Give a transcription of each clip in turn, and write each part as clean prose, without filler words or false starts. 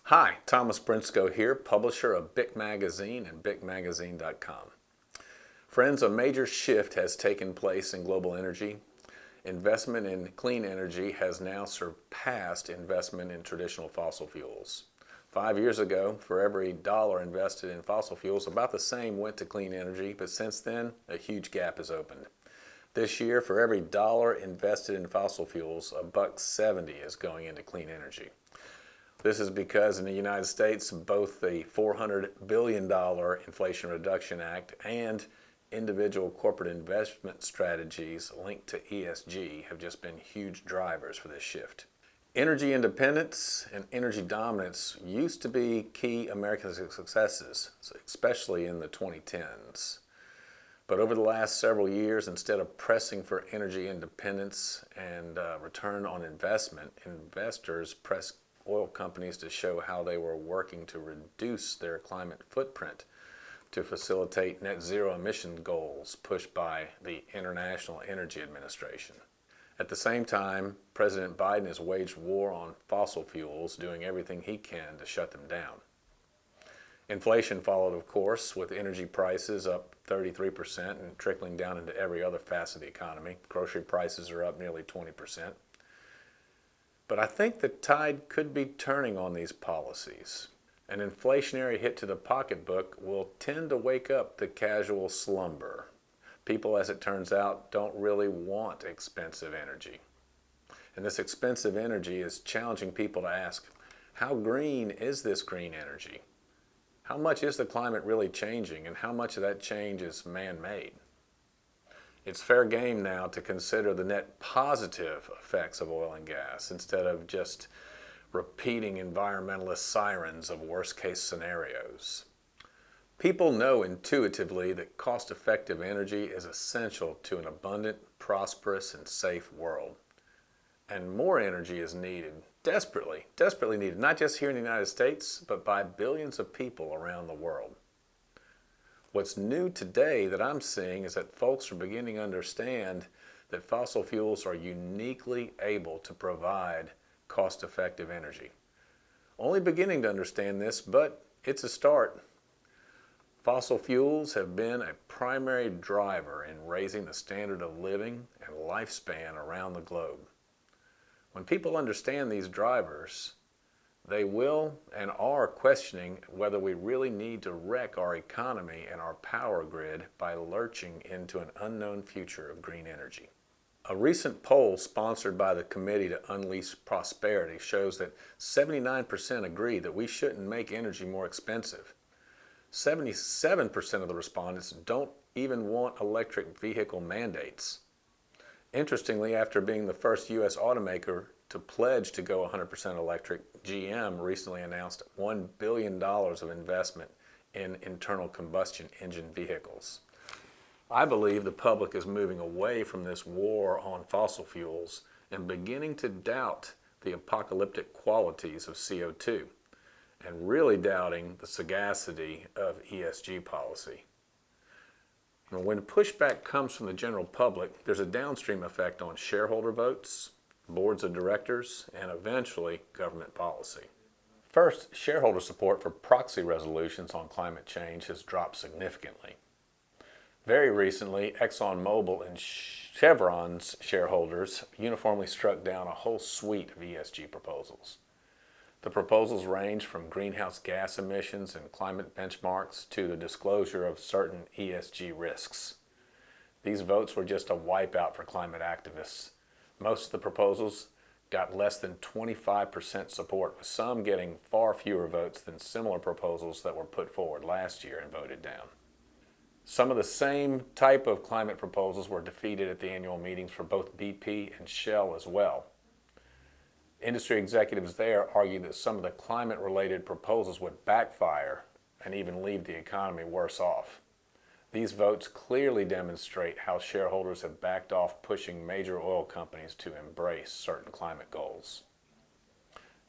Hi, Thomas Brinsko here, publisher of BIC Magazine and BICmagazine.com. Friends, a major shift has taken place in global energy. Investment in clean energy has now surpassed investment in traditional fossil fuels. 5 years ago, for every dollar invested in fossil fuels, about the same went to clean energy, but since then, a huge gap has opened. This year, for every dollar invested in fossil fuels, $1.70 is going into clean energy. This is because in the United States, both the $400 billion Inflation Reduction Act and individual corporate investment strategies linked to ESG have just been huge drivers for this shift. Energy independence and energy dominance used to be key American successes, especially in the 2010s. But over the last several years, instead of pressing for energy independence and return on investment, investors pressed oil companies to show how they were working to reduce their climate footprint to facilitate net zero emission goals pushed by the International Energy Administration. At the same time, President Biden has waged war on fossil fuels, doing everything he can to shut them down. Inflation followed, of course, with energy prices up 33% and trickling down into every other facet of the economy. Grocery prices are up nearly 20%. But I think the tide could be turning on these policies. An inflationary hit to the pocketbook will tend to wake up the casual slumber. People, as it turns out, don't really want expensive energy. And this expensive energy is challenging people to ask, how green is this green energy? How much is the climate really changing, and how much of that change is man-made? It's fair game now to consider the net positive effects of oil and gas instead of just repeating environmentalist sirens of worst-case scenarios. People know intuitively that cost-effective energy is essential to an abundant, prosperous, and safe world. And more energy is needed, desperately needed, not just here in the United States, but by billions of people around the world. What's new today that I'm seeing is that folks are beginning to understand that fossil fuels are uniquely able to provide cost-effective energy. Only beginning to understand this, but it's a start. Fossil fuels have been a primary driver in raising the standard of living and lifespan around the globe. When people understand these drivers, they will and are questioning whether we really need to wreck our economy and our power grid by lurching into an unknown future of green energy. A recent poll sponsored by the Committee to Unleash Prosperity shows that 79% agree that we shouldn't make energy more expensive. 77% of the respondents don't even want electric vehicle mandates. Interestingly, after being the first U.S. automaker to pledge to go 100% electric, GM recently announced $1 billion of investment in internal combustion engine vehicles. I believe the public is moving away from this war on fossil fuels and beginning to doubt the apocalyptic qualities of CO2 and really doubting the sagacity of ESG policy. When pushback comes from the general public, there's a downstream effect on shareholder votes, boards of directors, and eventually government policy. First, shareholder support for proxy resolutions on climate change has dropped significantly. Very recently, ExxonMobil and Chevron's shareholders uniformly struck down a whole suite of ESG proposals. The proposals range from greenhouse gas emissions and climate benchmarks to the disclosure of certain ESG risks. These votes were just a wipeout for climate activists. Most of the proposals got less than 25% support, with some getting far fewer votes than similar proposals that were put forward last year and voted down. Some of the same type of climate proposals were defeated at the annual meetings for both BP and Shell as well. Industry executives there argued that some of the climate-related proposals would backfire and even leave the economy worse off. These votes clearly demonstrate how shareholders have backed off pushing major oil companies to embrace certain climate goals.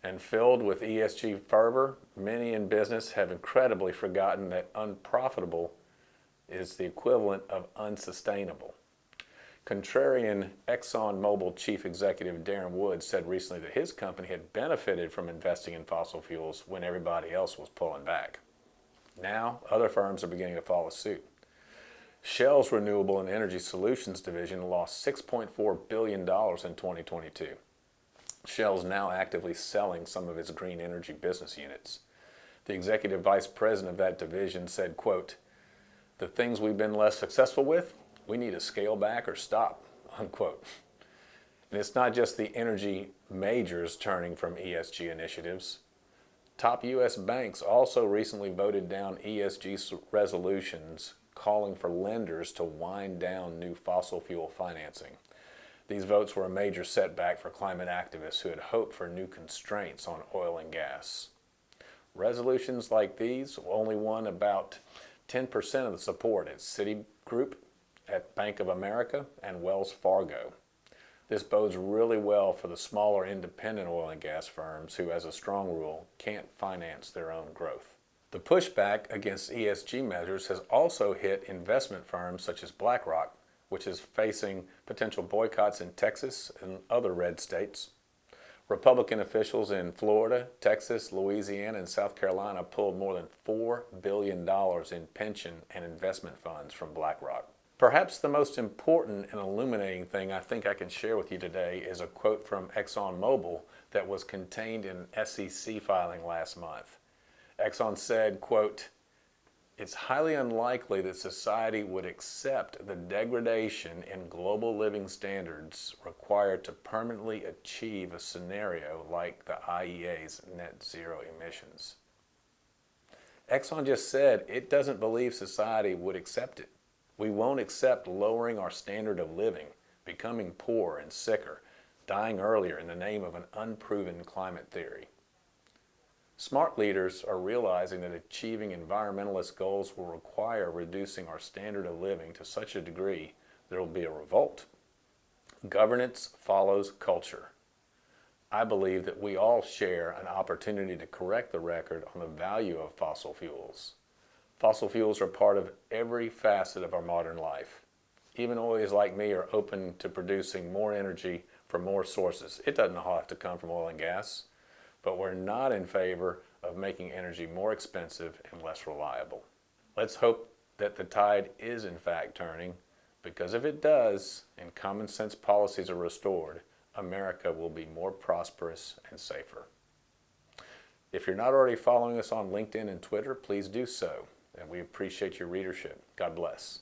And filled with ESG fervor, many in business have incredibly forgotten that unprofitable is the equivalent of unsustainable. Contrarian ExxonMobil chief executive Darren Woods said recently that his company had benefited from investing in fossil fuels when everybody else was pulling back. Now, other firms are beginning to follow suit. Shell's Renewable and Energy Solutions division lost $6.4 billion in 2022. Shell's now actively selling some of its green energy business units. The executive vice president of that division said, quote, "The things we've been less successful with, we need to scale back or stop," unquote. And it's not just the energy majors turning from ESG initiatives. Top U.S. banks also recently voted down ESG resolutions calling for lenders to wind down new fossil fuel financing. These votes were a major setback for climate activists who had hoped for new constraints on oil and gas. Resolutions like these only won about 10% of the support at Citigroup, at Bank of America, and Wells Fargo. This bodes really well for the smaller independent oil and gas firms who, as a strong rule, can't finance their own growth. The pushback against ESG measures has also hit investment firms such as BlackRock, which is facing potential boycotts in Texas and other red states. Republican officials in Florida, Texas, Louisiana, and South Carolina pulled more than $4 billion in pension and investment funds from BlackRock. Perhaps the most important and illuminating thing I think I can share with you today is a quote from ExxonMobil that was contained in an SEC filing last month. Exxon said, quote, "It's highly unlikely that society would accept the degradation in global living standards required to permanently achieve a scenario like the IEA's net zero emissions." Exxon just said it doesn't believe society would accept it. We won't accept lowering our standard of living, becoming poorer and sicker, dying earlier in the name of an unproven climate theory. Smart leaders are realizing that achieving environmentalist goals will require reducing our standard of living to such a degree there will be a revolt. Governance follows culture. I believe that we all share an opportunity to correct the record on the value of fossil fuels. Fossil fuels are part of every facet of our modern life. Even oilies like me are open to producing more energy from more sources. It doesn't all have to come from oil and gas. But we're not in favor of making energy more expensive and less reliable. Let's hope that the tide is in fact turning, because if it does and common sense policies are restored, America will be more prosperous and safer. If you're not already following us on LinkedIn and Twitter, please do so, and we appreciate your readership. God bless.